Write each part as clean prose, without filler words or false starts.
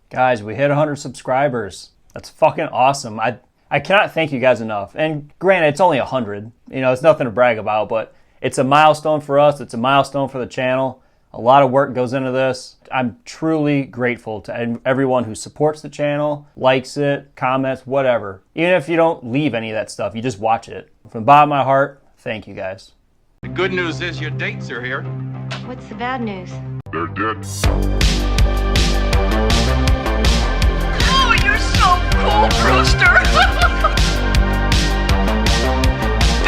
Guys, we hit 100 subscribers. That's fucking awesome. I cannot thank you guys enough. And granted, it's only 100. You know, it's nothing to brag about, but it's a milestone for us. It's a milestone for the channel. A lot of work goes into this. I'm truly grateful to everyone who supports the channel, likes it, comments, whatever. Even if you don't leave any of that stuff, you just watch it. From the bottom of my heart, thank you guys. The good news is your dates are here. What's the bad news? They're dead. Oh, you're so cool, Brewster!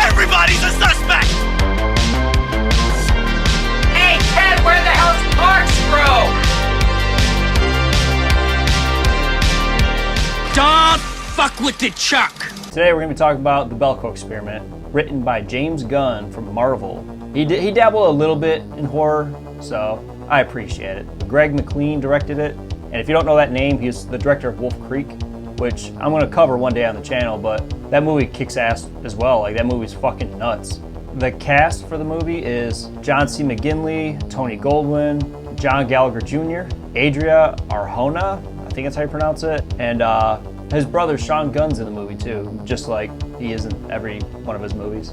Everybody's a suspect! Hey, Ted, where the hell's Parks, bro? Don't fuck with the Chuck! Today we're going to be talking about the Belko experiment, written by James Gunn from Marvel. He dabbled a little bit in horror, so I appreciate it. Greg McLean directed it, and if you don't know that name, he's the director of Wolf Creek, which I'm going to cover one day on the channel, but that movie kicks ass as well. Like, that movie's fucking nuts. The cast for the movie is John C. McGinley, Tony Goldwyn, John Gallagher Jr., Adria Arjona, I think that's how you pronounce it, and his brother Sean Gunn's in the movie too, just like he is in every one of his movies.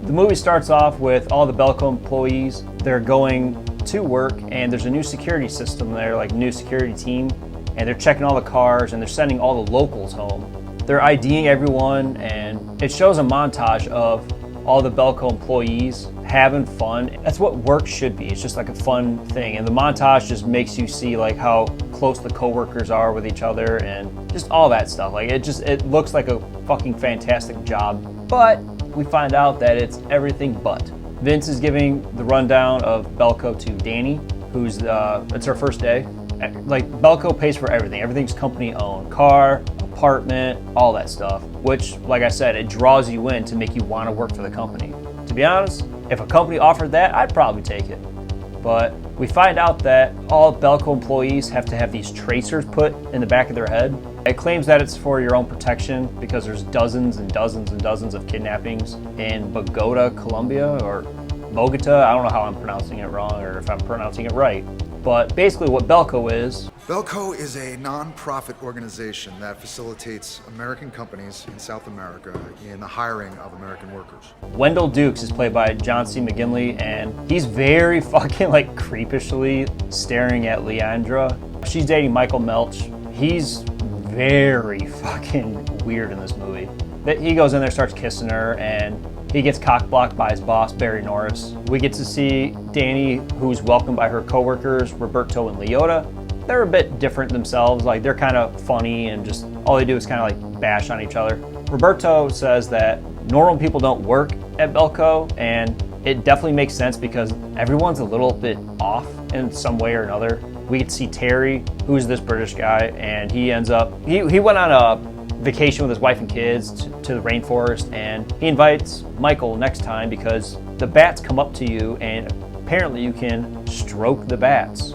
The movie starts off with all the Belko employees. They're going to work, and there's a new security system there, like new security team, and they're checking all the cars, and they're sending all the locals home. They're IDing everyone, and it shows a montage of all the Belko employees having fun. That's what work should be. It's just like a fun thing, and the montage just makes you see like how close the coworkers are with each other and just all that stuff. Like, it looks like a fucking fantastic job, but we find out that it's everything but. Vince is giving the rundown of Belko to Danny, who's it's her first day. Like, Belko pays for everything. Everything's company owned. Car, apartment, all that stuff. Which, like I said, it draws you in to make you want to work for the company. To be honest, if a company offered that, I'd probably take it. But we find out that all Belko employees have to have these tracers put in the back of their head. It claims that it's for your own protection because there's dozens and dozens and dozens of kidnappings in Bogota, Colombia, or Bogota. I don't know how I'm pronouncing it wrong or if I'm pronouncing it right. But basically what Belko is... Belko is a non-profit organization that facilitates American companies in South America in the hiring of American workers. Wendell Dukes is played by John C. McGinley, and he's very fucking like creepishly staring at Leandra. She's dating Michael Melch. He's very fucking weird in this movie. He goes in there, starts kissing her, and he gets cock-blocked by his boss, Barry Norris. We get to see Danny, who's welcomed by her coworkers, Roberto and Leota. They're a bit different themselves. Like, they're kind of funny and just all they do is kind of like bash on each other. Roberto says that normal people don't work at Belko, and it definitely makes sense because everyone's a little bit off in some way or another. We get to see Terry, who's this British guy, and he ends up, he went on a vacation with his wife and kids to the rainforest, and he invites Michael next time because the bats come up to you and apparently you can stroke the bats.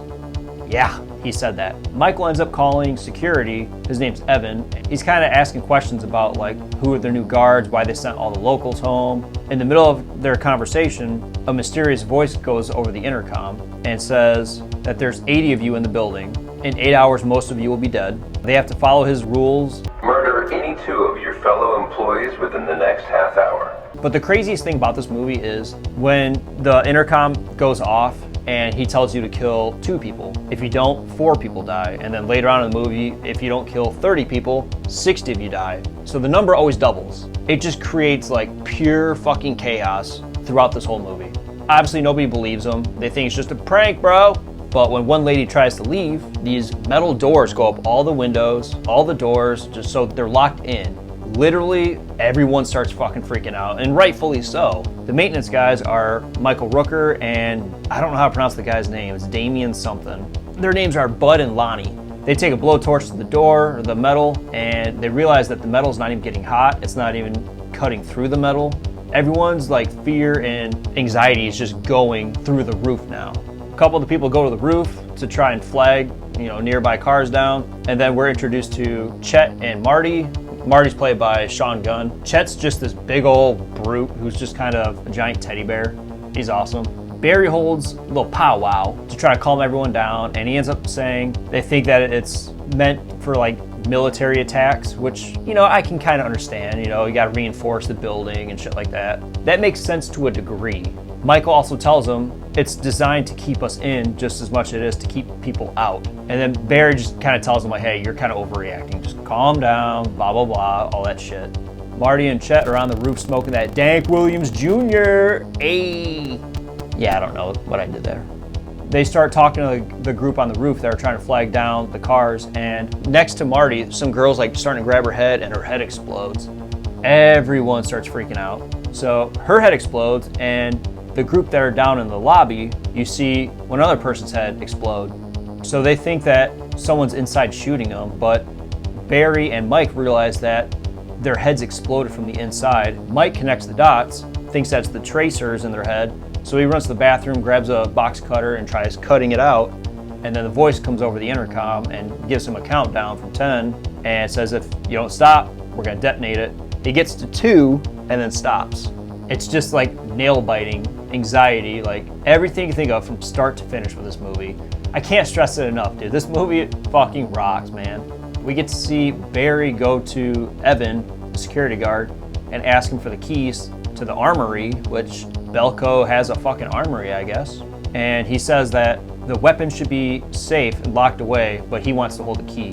Yeah, he said that. Michael ends up calling security. His name's Evan. He's kind of asking questions about like who are their new guards, why they sent all the locals home. In the middle of their conversation, a mysterious voice goes over the intercom and says that there's 80 of you in the building. In 8 hours, most of you will be dead. They have to follow his rules. Murder any 2 of your fellow employees within the next half hour. But the craziest thing about this movie is when the intercom goes off and he tells you to kill 2 people. If you don't, 4 people die. And then later on in the movie, if you don't kill 30 people, 60 of you die. So the number always doubles. It just creates like pure fucking chaos throughout this whole movie. Obviously nobody believes him. They think it's just a prank, bro. But when one lady tries to leave, these metal doors go up all the windows, all the doors, just so they're locked in. Literally, everyone starts fucking freaking out, and rightfully so. The maintenance guys are Michael Rooker and I don't know how to pronounce the guy's name. It's Damien something. Their names are Bud and Lonnie. They take a blowtorch to the door, or the metal, and they realize that the metal's not even getting hot. It's not even cutting through the metal. Everyone's like fear and anxiety is just going through the roof now. A couple of the people go to the roof to try and flag, nearby cars down, and then we're introduced to Chet and Marty. Marty's played by Sean Gunn. Chet's just this big old brute who's just kind of a giant teddy bear. He's awesome. Barry holds a little powwow to try to calm everyone down, and he ends up saying they think that it's meant for like military attacks, which, you know, I can kind of understand. You know, you got to reinforce the building and shit like that. That makes sense to a degree. Michael also tells him it's designed to keep us in just as much as it is to keep people out. And then Barry just kind of tells him like, hey, you're kind of overreacting. Just calm down, blah, blah, blah, all that shit. Marty and Chet are on the roof smoking that Dank Williams Jr. Ayy. Yeah, I don't know what I did there. They start talking to the group on the roof that are trying to flag down the cars, and next to Marty, some girl's like starting to grab her head and her head explodes. Everyone starts freaking out. So her head explodes, and the group that are down in the lobby, you see one other person's head explode. So they think that someone's inside shooting them, but Barry and Mike realize that their heads exploded from the inside. Mike connects the dots, thinks that's the tracers in their head, so he runs to the bathroom, grabs a box cutter and tries cutting it out, and then the voice comes over the intercom and gives him a countdown from 10 and says if you don't stop, we're gonna detonate it. He gets to 2 and then stops. It's just like nail-biting anxiety, like everything you think of from start to finish with this movie. I can't stress it enough, dude. This movie fucking rocks, man. We get to see Barry go to Evan, the security guard, and ask him for the keys to the armory, which Belko has a fucking armory, I guess. And he says that the weapon should be safe and locked away, but he wants to hold the key,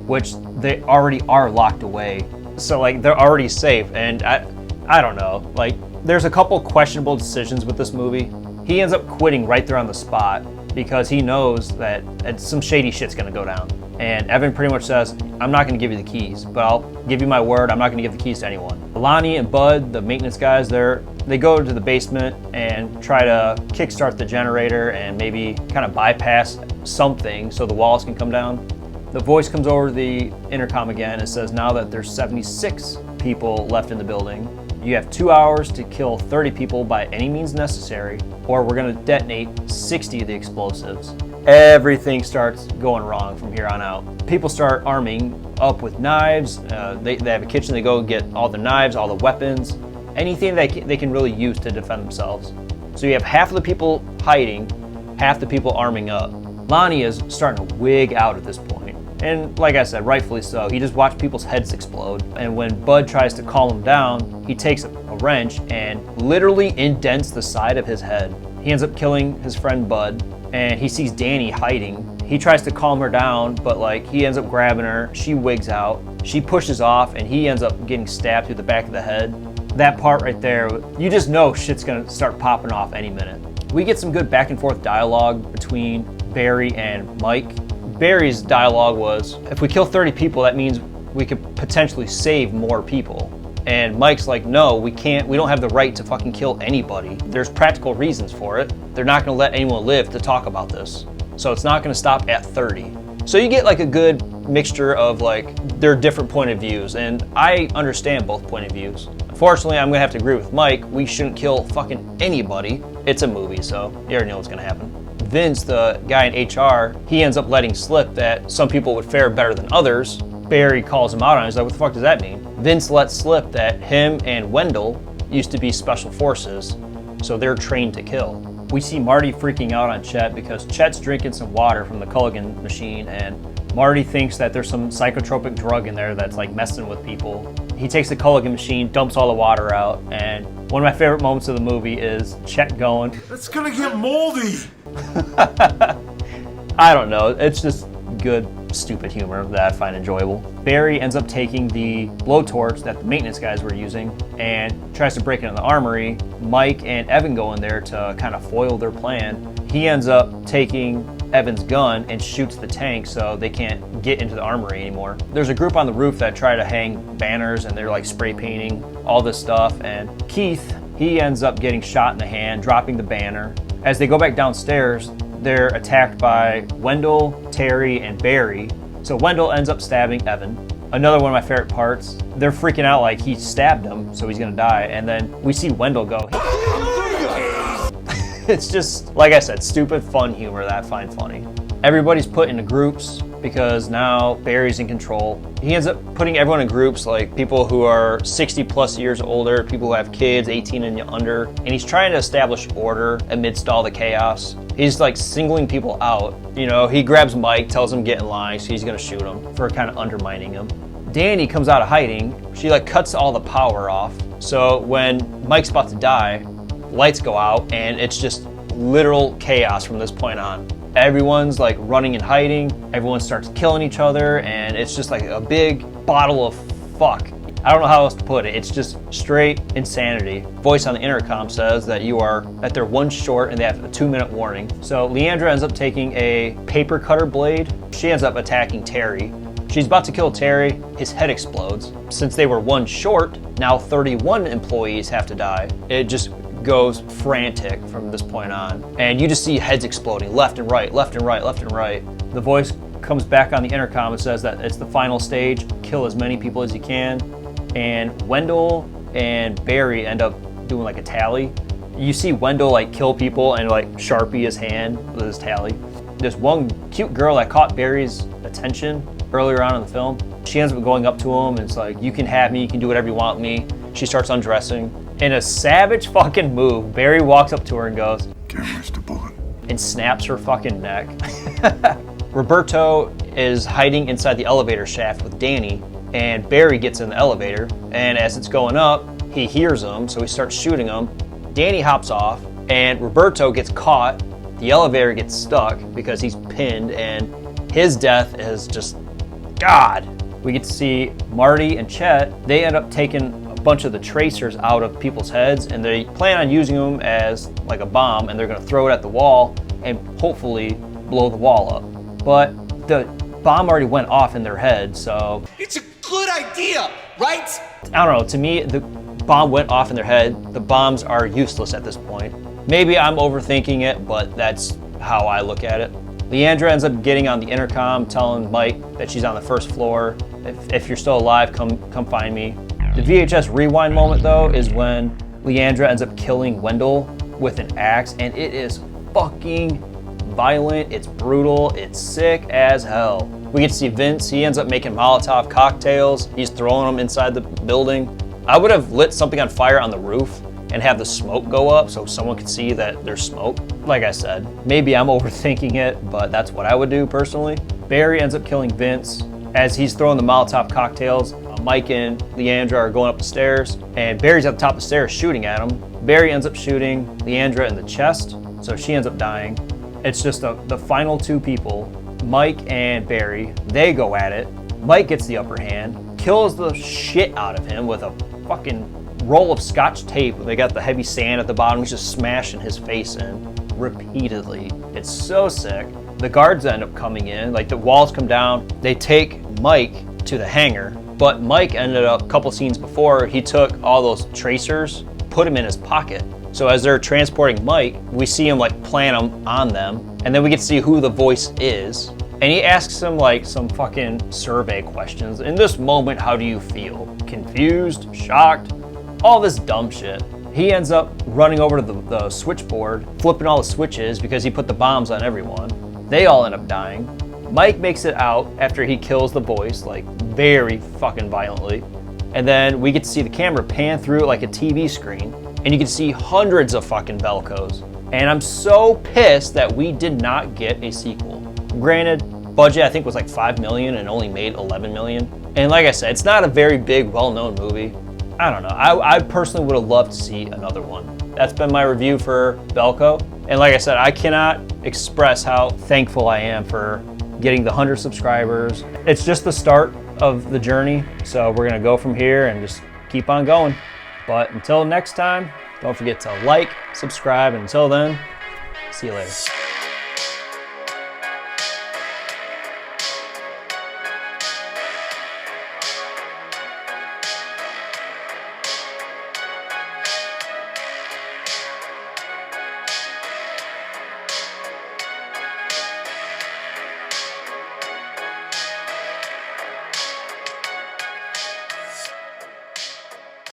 which they already are locked away. So like they're already safe, and I don't know. Like there's a couple questionable decisions with this movie. He ends up quitting right there on the spot because he knows that some shady shit's gonna go down. And Evan pretty much says, I'm not gonna give you the keys, but I'll give you my word, I'm not gonna give the keys to anyone. Lonnie and Bud, the maintenance guys, they go to the basement and try to kickstart the generator and maybe kind of bypass something so the walls can come down. The voice comes over the intercom again and says now that there's 76 people left in the building, you have 2 hours to kill 30 people by any means necessary, or we're gonna detonate 60 of the explosives. Everything starts going wrong from here on out. People start arming up with knives. They have a kitchen. They go get all the knives, all the weapons, anything they can really use to defend themselves. So you have half of the people hiding, half the people arming up. Lonnie is starting to wig out at this point. And like I said, rightfully so. He just watched people's heads explode. And when Bud tries to calm him down, he takes a wrench and literally indents the side of his head. He ends up killing his friend Bud, and he sees Danny hiding. He tries to calm her down, but like he ends up grabbing her. She wigs out. She pushes off, and he ends up getting stabbed through the back of the head. That part right there, you just know shit's gonna start popping off any minute. We get some good back and forth dialogue between Barry and Mike. Barry's dialogue was, if we kill 30 people, that means we could potentially save more people. And Mike's like, no, we don't have the right to fucking kill anybody. There's practical reasons for it. They're not gonna let anyone live to talk about this. So it's not gonna stop at 30. So you get like a good mixture of like their different point of views, and I understand both point of views. Unfortunately, I'm gonna have to agree with Mike. We shouldn't kill fucking anybody. It's a movie, so you already know what's gonna happen. Vince, the guy in HR, he ends up letting slip that some people would fare better than others. Barry calls him out on it. He's like, what the fuck does that mean? Vince lets slip that him and Wendell used to be special forces, so they're trained to kill. We see Marty freaking out on Chet because Chet's drinking some water from the Culligan machine, and Marty thinks that there's some psychotropic drug in there that's like messing with people. He takes the Culligan machine, dumps all the water out, and one of my favorite moments of the movie is Chet going, It's gonna get moldy! I don't know, it's just good, stupid humor that I find enjoyable. Barry ends up taking the blowtorch that the maintenance guys were using and tries to break into the armory. Mike and Evan go in there to kind of foil their plan. He ends up taking Evan's gun and shoots the tank so they can't get into the armory anymore. There's a group on the roof that try to hang banners and they're like spray painting all this stuff, and Keith, he ends up getting shot in the hand, dropping the banner. As they go back downstairs, they're attacked by Wendell, Terry, and Barry. So Wendell ends up stabbing Evan. Another one of my favorite parts, they're freaking out like he stabbed him, so he's gonna die. And then we see Wendell go. It's just, like I said, stupid, fun humor that I find funny. Everybody's put into groups. because now Barry's in control. He ends up putting everyone in groups, like people who are 60 plus years older, people who have kids 18 and under, and he's trying to establish order amidst all the chaos. He's like singling people out. You know, he grabs Mike, tells him get in line, so he's gonna shoot him for kind of undermining him. Danny comes out of hiding. She like cuts all the power off. So when Mike's about to die, lights go out and it's just literal chaos from this point on. Everyone's like running and hiding. Everyone starts killing each other and it's just like a big bottle of fuck. I don't know how else to put it. It's just straight insanity. Voice on the intercom says that they're one short and they have a 2-minute warning. So Leandra ends up taking a paper cutter blade. She ends up attacking Terry. She's about to kill Terry, his head explodes. Since they were one short, now 31 employees have to die. It just goes frantic from this point on. And you just see heads exploding left and right, left and right, left and right. The voice comes back on the intercom and says that it's the final stage, kill as many people as you can. And Wendell and Barry end up doing like a tally. You see Wendell like kill people and like Sharpie his hand with his tally. There's one cute girl that caught Barry's attention earlier on in the film. She ends up going up to him and it's like, you can have me, you can do whatever you want with me. She starts undressing. In a savage fucking move, Barry walks up to her and goes, Where's the bullet? and snaps her fucking neck. Roberto is hiding inside the elevator shaft with Danny, and Barry gets in the elevator, and as it's going up, he hears him, so he starts shooting him. Danny hops off, and Roberto gets caught. The elevator gets stuck because he's pinned, and his death is just God. We get to see Marty and Chet. They end up taking a bunch of the tracers out of people's heads, and they plan on using them as like a bomb, and they're gonna throw it at the wall and hopefully blow the wall up. But the bomb already went off in their head, so It's a good idea, right? I don't know, to me, the bomb went off in their head. The bombs are useless at this point. Maybe I'm overthinking it, but that's how I look at it. Leandra ends up getting on the intercom, telling Mike that she's on the first floor. If you're still alive, come find me. The VHS rewind moment, though, is when Leandra ends up killing Wendell with an axe, and it is fucking violent, it's brutal, it's sick as hell. We get to see Vince. He ends up making Molotov cocktails. He's throwing them inside the building. I would have lit something on fire on the roof and have the smoke go up so someone could see that there's smoke. Like I said, maybe I'm overthinking it, but that's what I would do personally. Barry ends up killing Vince. As he's throwing the Molotov cocktails, Mike and Leandra are going up the stairs, and Barry's at the top of the stairs shooting at him. Barry ends up shooting Leandra in the chest, so she ends up dying. It's just the final two people, Mike and Barry. They go at it. Mike gets the upper hand, kills the shit out of him with a fucking roll of Scotch tape. They got the heavy sand at the bottom. He's just smashing his face in repeatedly. It's so sick. The guards end up coming in, like the walls come down. They take Mike to the hangar, but Mike ended up, a couple scenes before, he took all those tracers, put them in his pocket. So as they're transporting Mike, we see him like plant them on them, and then we get to see who the voice is. And he asks him like some fucking survey questions. In this moment, how do you feel? Confused? Shocked? All this dumb shit. He ends up running over to the switchboard, flipping all the switches because he put the bombs on everyone. They all end up dying. Mike makes it out after he kills the voice, like very fucking violently. And then we get to see the camera pan through like a TV screen, and you can see hundreds of fucking Belkos. And I'm so pissed that we did not get a sequel. Granted, budget I think was like 5 million and only made 11 million. And like I said, it's not a very big, well-known movie. I don't know. I personally would have loved to see another one. That's been my review for Belko. And like I said, I cannot express how thankful I am for getting the 100 subscribers. It's just the start of the journey. So we're gonna go from here and just keep on going. But until next time, don't forget to like, subscribe, and until then, see you later.